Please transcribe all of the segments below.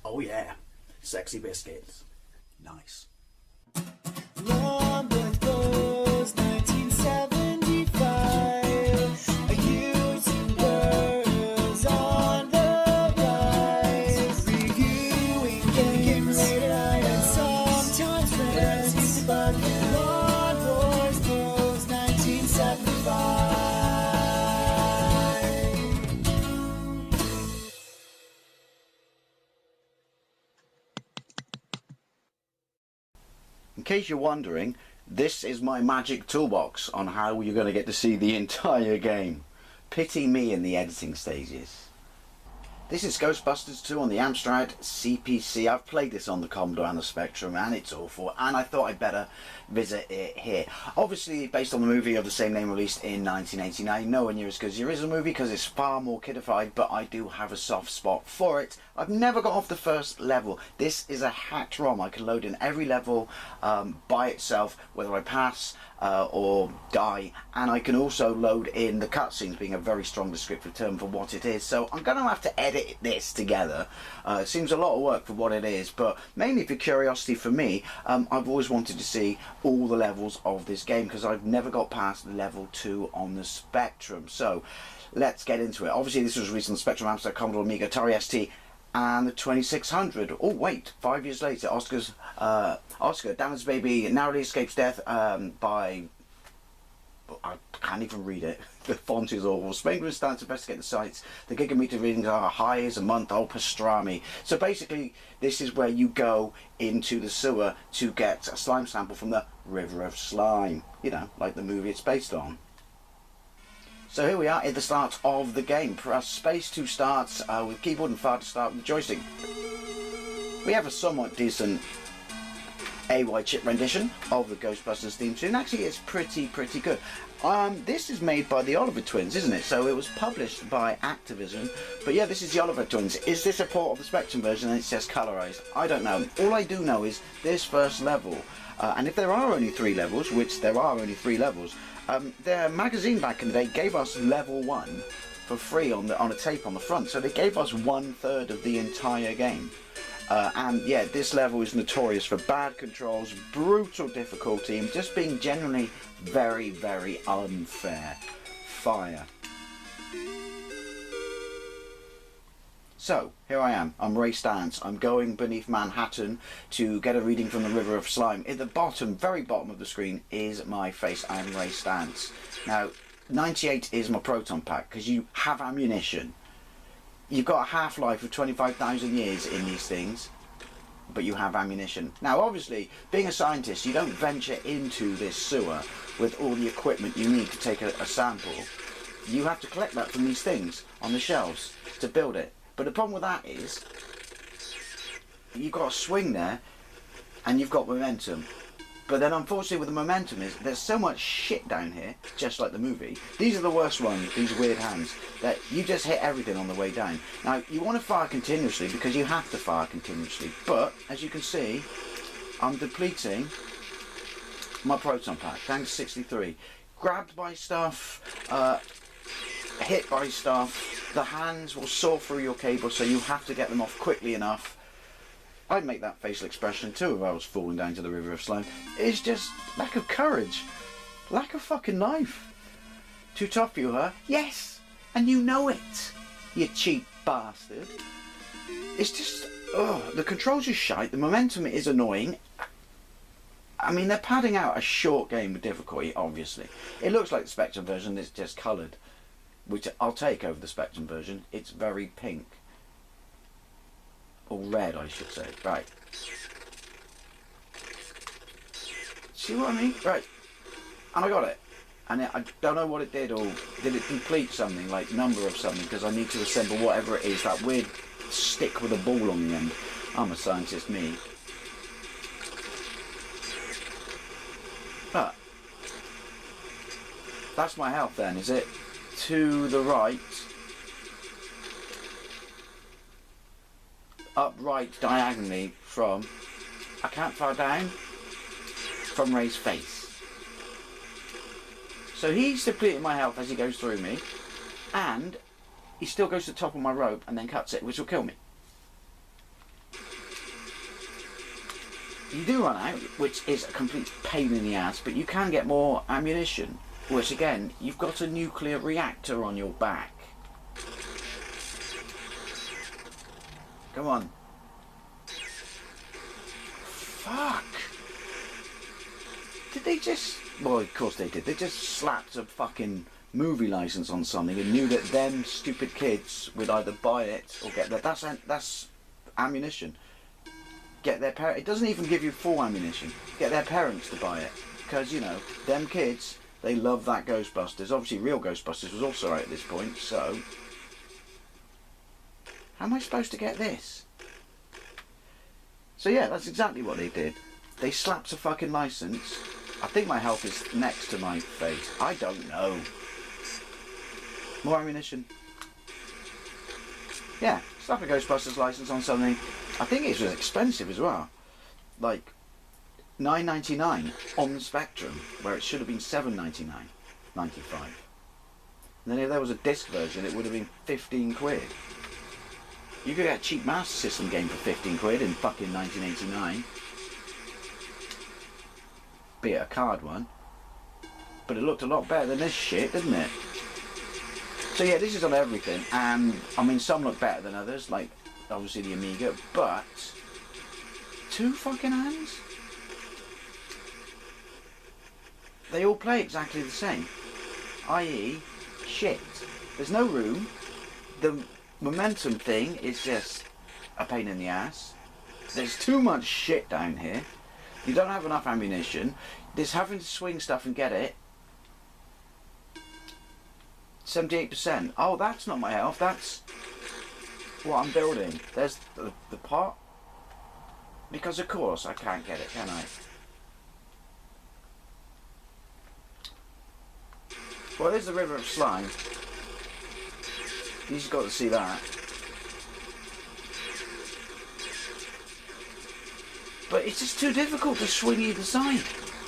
Oh yeah, sexy biscuits. Nice. Long goes 1975. A YouTuber's on the rise. Reviewing games late at night and sometimes friends. But Long goes 1975. In case you're wondering, this is my magic toolbox on how you're going to get to see the entire game. Pity me in the editing stages. This is Ghostbusters 2 on the Amstrad CPC. I've played this on the Commodore and the Spectrum and it's awful, and I thought I'd better visit it here. Obviously based on the movie of the same name released in 1989, nowhere near as good as the original movie because it's far more kidified, but I do have a soft spot for it. I've never got off the first level. This is a hacked ROM. I can load in every level by itself, whether I pass or die, and I can also load in the cutscenes, being a very strong descriptive term for what it is. So I'm going to have to edit this together. It seems a lot of work for what it is, but mainly for curiosity for me. I've always wanted to see all the levels of this game because I've never got past level 2 on the Spectrum. So let's get into it. Obviously this was released on the Spectrum, Amstrad, Commodore, Amiga, Atari ST, and the 2600. Oh wait, 5 years later, Oscar, Dan's baby narrowly escapes death by... I can't even read it. The font is awful. Spengler is starting to investigate the sites. The gigameter readings are high as a month. Oh, pastrami. So basically, this is where you go into the sewer to get a slime sample from the River of Slime. You know, like the movie it's based on. So here we are at the start of the game. Press space to start with keyboard and fire to start with the joystick. We have a somewhat decent AY chip rendition of the Ghostbusters theme tune. Actually, it's pretty good. This is made by the Oliver twins, isn't it? So it was published by Activision. But yeah, this is the Oliver twins. Is this a port of the Spectrum version and it's just colorized? I don't know. All I do know is this first level. And if there are only 3 levels, which there are only 3 levels, their magazine back in the day gave us level 1 for free on a tape on the front. So they gave us 1/3 of the entire game. And yeah, this level is notorious for bad controls, brutal difficulty, and just being generally very unfair. Fire. So, here I am. I'm Ray Stantz. I'm going beneath Manhattan to get a reading from the River of Slime. At the bottom, very bottom of the screen, is my face. I'm Ray Stantz. Now, 98 is my proton pack, because you have ammunition. You've got a half-life of 25,000 years in these things, but you have ammunition. Now obviously, being a scientist, you don't venture into this sewer with all the equipment you need to take a sample. You have to collect that from these things on the shelves to build it. But the problem with that is, you've got a swing there, and you've got momentum. But then unfortunately with the momentum is, there's so much shit down here, just like the movie. These are the worst ones, these weird hands, that you just hit everything on the way down. Now, you want to fire continuously because you have to fire continuously. But, as you can see, I'm depleting my proton pack, down to 63. Grabbed by stuff, hit by stuff, the hands will saw through your cable, so you have to get them off quickly enough. I'd make that facial expression too if I was falling down to the River of Slime. It's just lack of courage. Lack of fucking life. Too tough for you, huh? Yes! And you know it, you cheap bastard. It's just, the controls are shite, the momentum is annoying. I mean, they're padding out a short game with difficulty, obviously. It looks like the Spectrum version, it's just coloured, which I'll take over the Spectrum version. It's very pink. Or red, I should say. Right. See what I mean? Right. And I got it. And I don't know what it did, or did it complete something, like number of something, because I need to assemble whatever it is, that weird stick with a ball on the end. I'm a scientist, me. But that's my health then, is it? To the right. Upright diagonally from, I can't fire down, from Ray's face. So he's depleting my health as he goes through me, and he still goes to the top of my rope and then cuts it, which will kill me. You do run out, which is a complete pain in the ass, but you can get more ammunition, which again, you've got a nuclear reactor on your back. Come on. Fuck. Did they just... Well, of course they did. They just slapped a fucking movie license on something and knew that them stupid kids would either buy it or get that. That's ammunition. Get their parents. It doesn't even give you full ammunition. Get their parents to buy it, because you know them kids. They love that Ghostbusters. Obviously, real Ghostbusters was also out at this point. So, how am I supposed to get this? So yeah, that's exactly what they did. They slapped a fucking license. I think my health is next to my face. I don't know. More ammunition. Yeah, slap a Ghostbusters license on something. I think it was expensive as well. Like $9.99 on the Spectrum, where it should have been $7.99, $95. And then if there was a disc version, it would have been 15 quid. You could get a cheap Master System game for 15 quid in fucking 1989. Be it a card one. But it looked a lot better than this shit, didn't it? So yeah, this is on everything, and I mean some look better than others, like obviously the Amiga, but 2 fucking hands? They all play exactly the same, i.e. shit. There's no room, the momentum thing is just a pain in the ass, there's too much shit down here, you don't have enough ammunition, there's having to swing stuff and get it. 78%. Oh, that's not my health, that's what I'm building. There's the pot. Because of course I can't get it, can I? Well, there's the river of slime. You just got to see that. But it's just too difficult to swing either side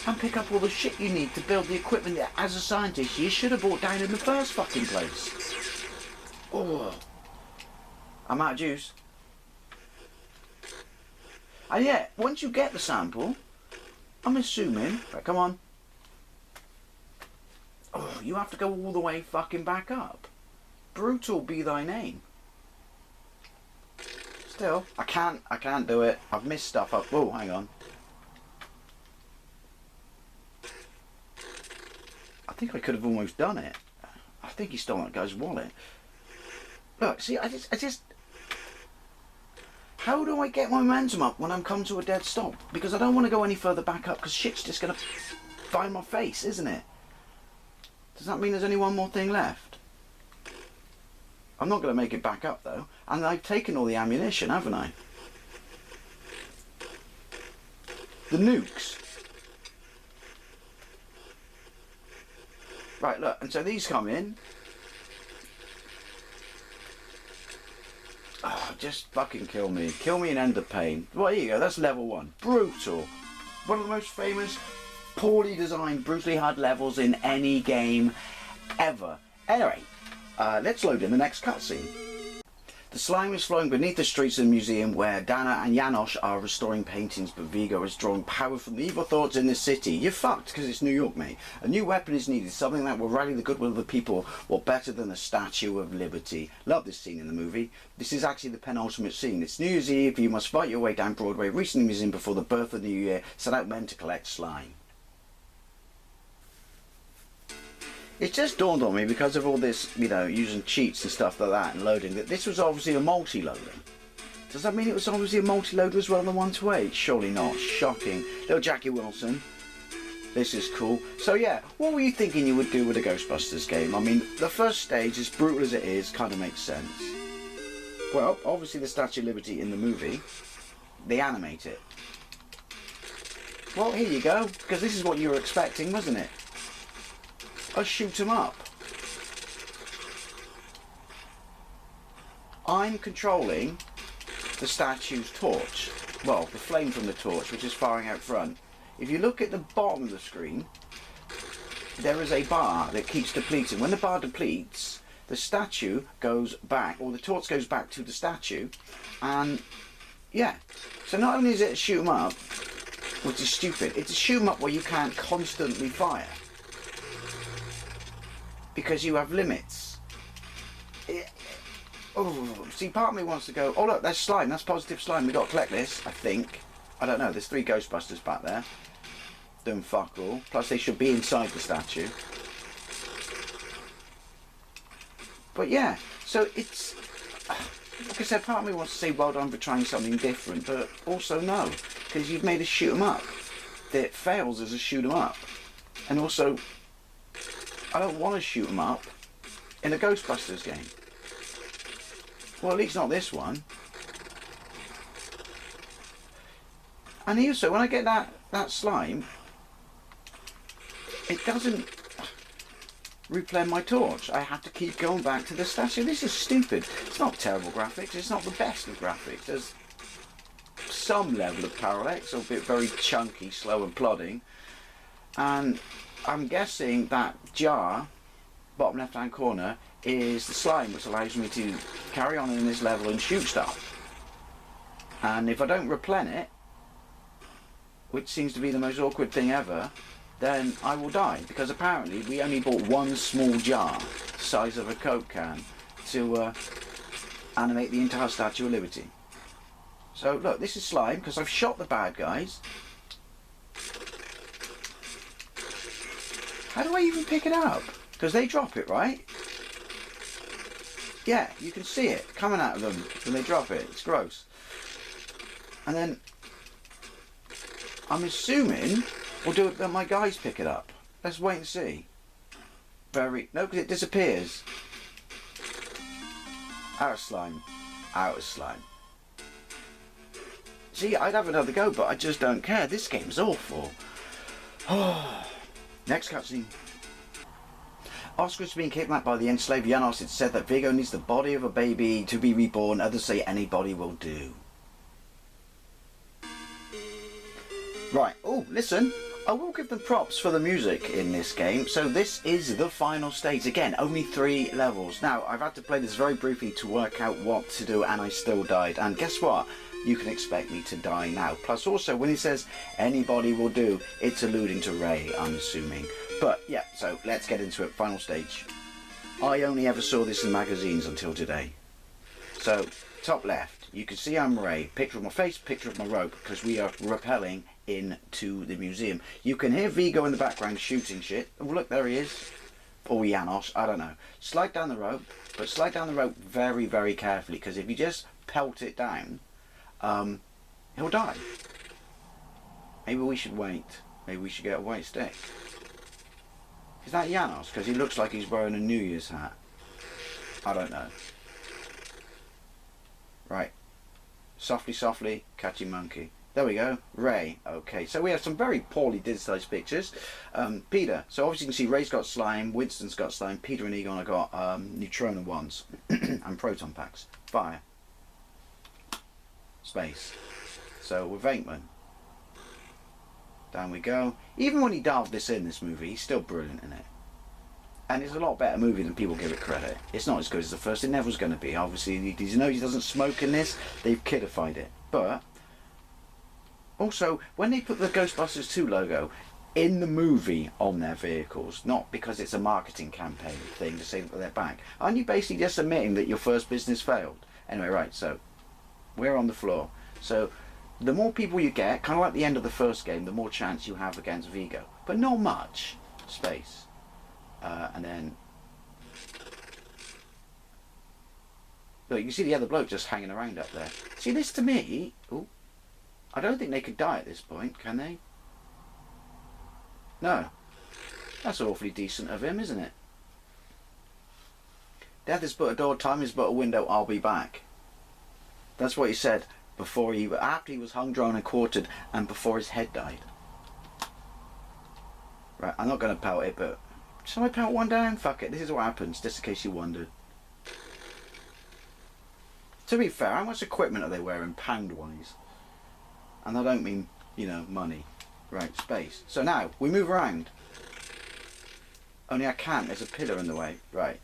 and pick up all the shit you need to build the equipment that, as a scientist, you should have brought down in the first fucking place. Oh, I'm out of juice. And yet, once you get the sample, I'm assuming, right, come on. Oh, you have to go all the way fucking back up. Brutal be thy name. Still, I can't do it. I've missed stuff up. Oh, hang on. I think I could have almost done it. I think he stole that guy's wallet. Look, see, I just... How do I get my momentum up when I'm come to a dead stop? Because I don't want to go any further back up, because shit's just going to find my face, isn't it? Does that mean there's only one more thing left? I'm not going to make it back up, though. And I've taken all the ammunition, haven't I? The nukes. Right, look, and so these come in. Oh, just fucking kill me. Kill me and end the pain. Well, here you go, that's level 1. Brutal. One of the most famous, poorly designed, brutally hard levels in any game ever. Anyway, let's load in the next cutscene. The slime is flowing beneath the streets of the museum where Dana and Janosch are restoring paintings, but Vigo is drawing power from the evil thoughts in the city. You're fucked, because it's New York, mate. A new weapon is needed, something that will rally the goodwill of the people. What better than the Statue of Liberty? Love this scene in the movie. This is actually the penultimate scene. It's New Year's Eve, you must fight your way down Broadway, reaching the museum before the birth of the new year, set out men to collect slime. It just dawned on me, because of all this, you know, using cheats and stuff like that and loading, that this was obviously a multi-loader. Does that mean it was obviously a multi-loader as well than 128? Surely not. Shocking. Little Jackie Wilson. This is cool. So yeah, what were you thinking you would do with a Ghostbusters game? I mean, the first stage, as brutal as it is, kind of makes sense. Well, obviously the Statue of Liberty in the movie, they animate it. Well, here you go, because this is what you were expecting, wasn't it? I shoot him up. I'm controlling the statue's torch. Well, the flame from the torch, which is firing out front. If you look at the bottom of the screen, there is a bar that keeps depleting. When the bar depletes, the statue goes back, or the torch goes back to the statue, and yeah. So not only is it shoot 'em up, which is stupid. It's a shoot 'em up where you can't constantly fire because you have limits. See, part of me wants to go, oh look, there's slime, that's positive slime, we got to collect this, I think. I don't know, there's 3 Ghostbusters back there. Doing fuck all. Plus they should be inside the statue. But yeah, so it's, like I said, part of me wants to say well done for trying something different, but also no, because you've made a shoot 'em up that fails as a shoot 'em up. And also, I don't want to shoot 'em up in a Ghostbusters game. Well, at least not this one. And also, when I get that slime, it doesn't replay my torch. I have to keep going back to the statue. This is stupid. It's not terrible graphics. It's not the best of graphics. There's some level of parallax, albeit very chunky, slow and plodding. And I'm guessing that jar, bottom left hand corner, is the slime which allows me to carry on in this level and shoot stuff. And if I don't replenish it, which seems to be the most awkward thing ever, then I will die, because apparently we only bought one small jar, size of a Coke can, to animate the entire Statue of Liberty. So look, this is slime, because I've shot the bad guys. How do I even pick it up? Because they drop it, right? Yeah, you can see it coming out of them when they drop it. It's gross. And then I'm assuming we'll do it that my guys pick it up. Let's wait and see. No, because it disappears. Out of slime. Out of slime. See, I'd have another go, but I just don't care. This game's awful. Next cutscene. Oscar is being kidnapped by the enslaved Janos. It's said that Vigo needs the body of a baby to be reborn. Others say anybody will do. Right, oh, listen, I will give them props for the music in this game. So this is the final stage. Again, only 3 levels. Now, I've had to play this very briefly to work out what to do, and I still died. And guess what? You can expect me to die now. Plus also, when he says anybody will do, it's alluding to Ray, I'm assuming. But yeah, so let's get into it. Final stage. I only ever saw this in magazines until today. So, top left, you can see I'm Ray. Picture of my face, picture of my rope, because we are rappelling into the museum. You can hear Vigo in the background shooting shit. Oh, look, there he is. Or Janos, I don't know. Slide down the rope, but slide down the rope very, very carefully, because if you just pelt it down, he'll die. Maybe we should wait. Maybe we should get a white stick. Is that Janos? Because he looks like he's wearing a New Year's hat. I don't know. Right. Softly, softly, catchy monkey. There we go. Ray. Okay, so we have some very poorly digitized pictures. Peter. So obviously you can see Ray's got slime, Winston's got slime, Peter and Egon have got neutrona ones and proton packs. Fire. Space. So with Venkman. Down we go. Even when he dialed this in, this movie, he's still brilliant in it. And it's a lot better movie than people give it credit. It's not as good as the first. It never was going to be. Obviously, did you know he doesn't smoke in this? They've kidified it. But also, when they put the Ghostbusters 2 logo in the movie on their vehicles, not because it's a marketing campaign thing to say that they're back, aren't you basically just admitting that your first business failed? Anyway, right, so we're on the floor. So the more people you get, kind of like the end of the first game, the more chance you have against Vigo. But not much. Space. And then look, you can see the other bloke just hanging around up there. See, this to me, ooh, I don't think they could die at this point, can they? No. That's awfully decent of him, isn't it? Death is but a door, time is but a window, I'll be back. That's what he said before after he was hung, drawn and quartered, and before his head died. Right, I'm not going to pout it, but shall I pout one down? Fuck it, this is what happens, just in case you wondered. To be fair, how much equipment are they wearing pound-wise? And I don't mean, you know, money. Right, space. So now, we move around. Only I can't, there's a pillar in the way. Right.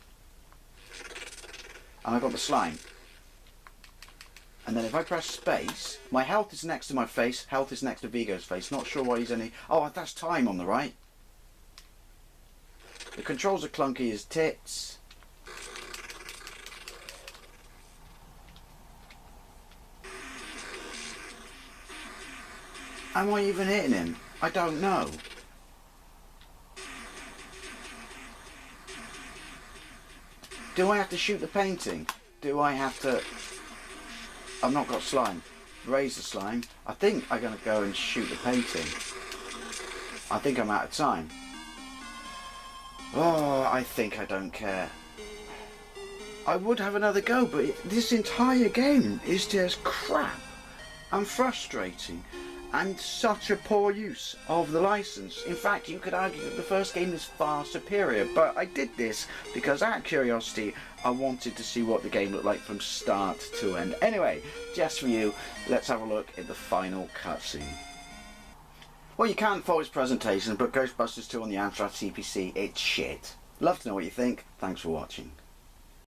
And I've got the slime. And And then if I press space, my health is next to my face, health is next to Vigo's face. Not sure why he's any... Oh, that's time on the right. The controls are clunky as tits. Am I even hitting him? I don't know. Do I have to shoot the painting? Do I have to... I've not got slime. Raise the slime. I think I'm going to go and shoot the painting. I think I'm out of time. Oh, I think I don't care. I would have another go, but this entire game is just crap and frustrating and such a poor use of the license. In fact, you could argue that the first game is far superior, but I did this because out of curiosity I wanted to see what the game looked like from start to end. Anyway, just for you, let's have a look at the final cutscene. Well, you can't fault its presentation, but Ghostbusters 2 on the Amstrad CPC, it's shit. Love to know what you think. Thanks for watching.